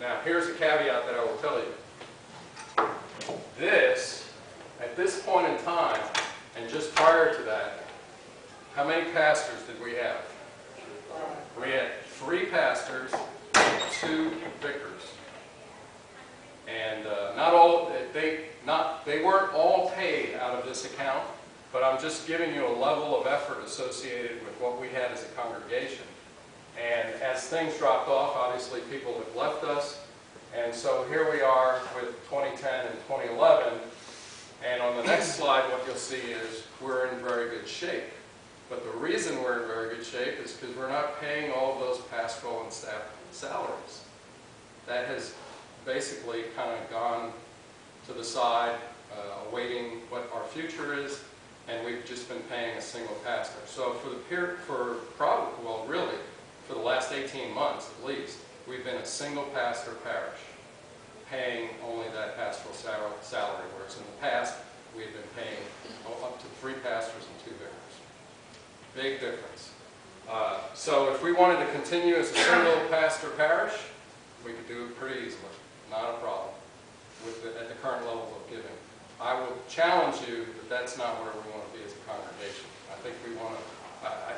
Now, here's a caveat that I will tell you. This, at this point in time, and just prior to that, how many pastors did we have? We had 3 pastors and 2 vicars. And they weren't all paid out of this account, but I'm just giving you a level of effort associated with what we had as a congregation. And as things dropped off, obviously people have left us. And so here we are with 2010 and 2011. And on the next slide, what you'll see is we're in very good shape. But the reason we're in very good shape is because we're not paying all of those pastoral and staff salaries. That has basically kind of gone to the side, awaiting what our future is, and we've just been paying a single pastor. So for the last 18 months at least, we've been a single pastor parish, paying only that pastoral salary, whereas in the past we had been paying up to 3 pastors and 2 vicars. Big difference. So if we wanted to continue as a single pastor parish, we could do it pretty easily. Not a problem at the current level of giving. I will challenge you that that's not where we want to be as a congregation. I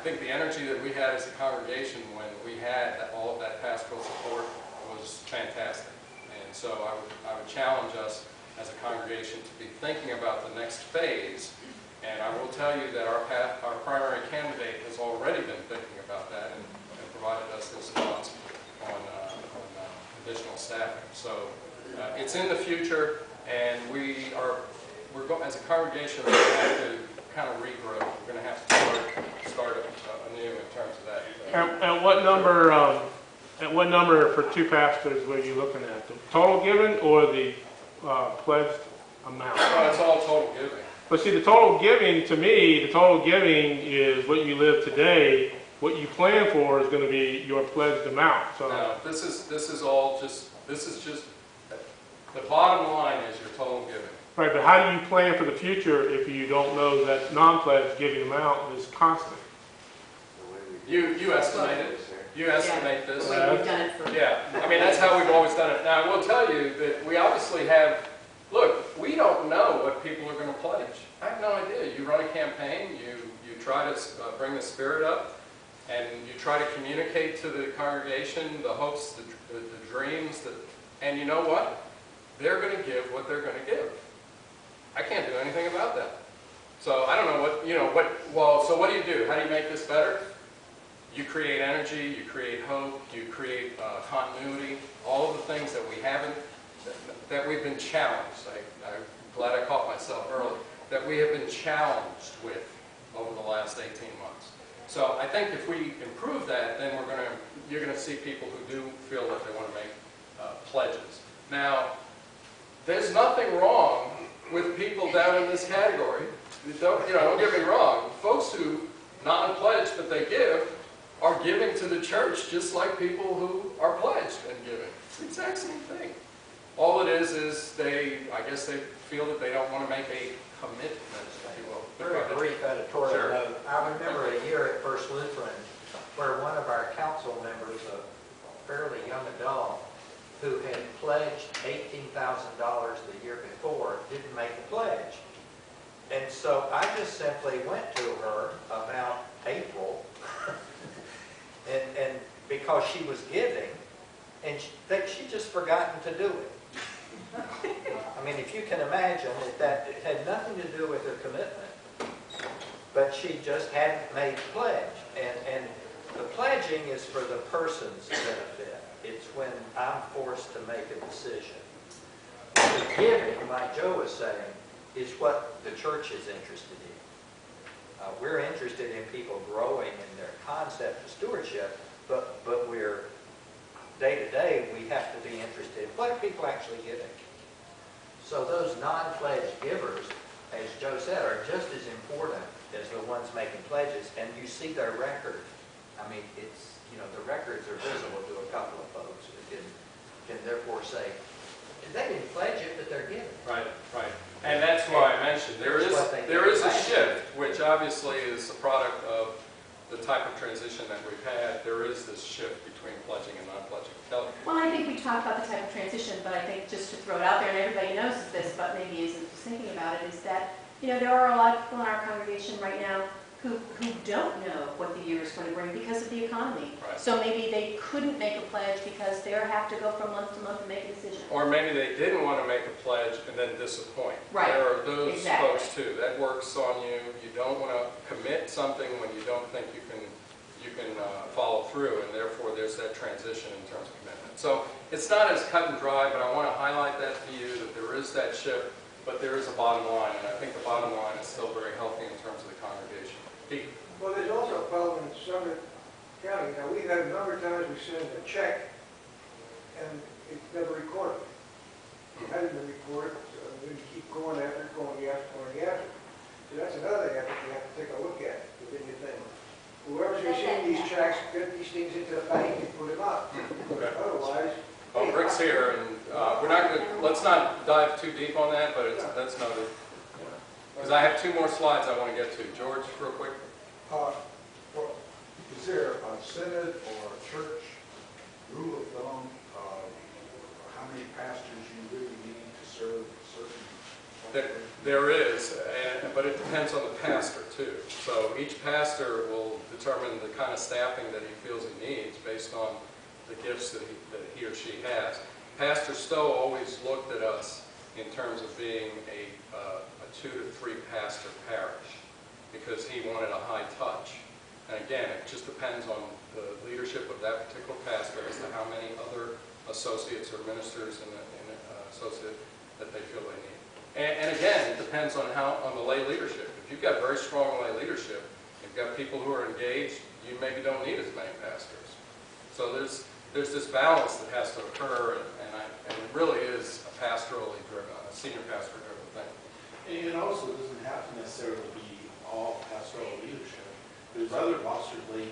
think the energy that we had as a congregation when we had all of that pastoral support was fantastic. And so I would challenge us as a congregation to be thinking about the next phase. And I will tell you that our primary candidate has already been thinking about that and provided us his thoughts on additional staffing. So it's in the future, and as a congregation, we're going to have to kind of regrow. We're going to have to start anew in terms of that. At what number for 2 pastors were you looking at? The total given or the pledged amount? No, it's all total giving. But see, the total giving, to me, the total giving is what you live today. What you plan for is going to be your pledged amount. So no, this is just the bottom line is your total giving. Right, but how do you plan for the future if you don't know that non-pledged giving amount is constant? You estimate it. You estimate this. We've done it for... Yeah, I mean, that's how we've always done it. Now, I will tell you that we obviously have, look, we don't know what people are going to pledge. I have no idea. You run a campaign, you try to bring the spirit up, and you try to communicate to the congregation the hopes, the dreams, and you know what? They're going to give what they're going to give. I can't do anything about that. So I don't know so what do? How do you make this better? You create energy, you create hope, you create continuity, all of the things that we haven't, that we've been challenged. I'm glad I caught myself early, that we have been challenged with over the last 18 months. So I think if we improve that, then you're going to see people who do feel that they want to make pledges. Now, there's nothing wrong with people down in this category. Don't get me wrong. Folks who non-pledge but they give are giving to the church just like people who are pledged and giving. It's the exact same thing. All it is I guess they feel that they don't want to make a commitment, if you will. Very brief editorial note. I remember a year at First Lutheran where one of our council members, a fairly young adult, who had pledged $18,000 the year before, didn't make the pledge. And so I just simply went to her about April, and because she was giving, and she just forgotten to do it. I mean, if you can imagine that it had nothing to do with her commitment, but she just hadn't made the pledge. And the pledging is for the person's benefit. It's when I'm forced to make a decision. The giving, like Joe was saying, is what the church is interested in. We're interested in people growing in their concept of stewardship, but we're, day to day, we have to be interested in what are people actually giving. So those non-pledged givers, as Joe said, are just as important as the ones making pledges, and you see their record. I mean, it's, the records are visible to a couple of folks who can therefore say, they didn't pledge it, but they're giving. Right, right. And that's why I mentioned there is a shift, which obviously is a product of the type of transition that we've had, there is this shift between pledging and non-pledging. Kelly? Well, I think we talked about the type of transition, but I think just to throw it out there, and everybody knows this, but maybe isn't thinking about it, is that, you know, there are a lot of people in our congregation right now who don't know what the year is going to bring because of the economy. Right. So maybe they couldn't make a pledge because they have to go from month to month and make a decision. Or maybe they didn't want to make a pledge and then disappoint. Right. There are those Exactly. folks too. That works on you. You don't want to commit something when you don't think you can follow through, and therefore there's that transition in terms of commitment. So it's not as cut and dry, but I want to highlight that to you, that there is that shift, but there is a bottom line, and I think the bottom line is still very healthy in terms of the congregation. Pete? Well, there's also a problem in Summit County. Now, we've had a number of times we send a check and it's never recorded. It hasn't been recorded, so we keep going after it, going after it. So that's another effort you have to take a look at within your thing. Whoever's receiving these checks, get these things into the bank and put them up. Okay. Otherwise. Well, Rick's here, and we're not going to, let's not dive too deep on that, but that's noted. Because I have two more slides I want to get to. George, real quick. Well, is there a synod or a church rule of thumb of how many pastors you really need to serve certain? There is, but it depends on the pastor too. So each pastor will determine the kind of staffing that he feels he needs based on the gifts that he or she has. Pastor Stowe always looked at us in terms of being a 2 to 3 pastor parish, because he wanted a high touch. And again, it just depends on the leadership of that particular pastor as to how many other associates or ministers and associate that they feel they need. And again, it depends on the lay leadership. If you've got very strong lay leadership, you've got people who are engaged, you maybe don't need as many pastors. So there's this balance that has to occur, and it really is a pastorally driven, a senior pastor driven thing. And it also doesn't have to necessarily be all pastoral leadership. There's other pastors, lay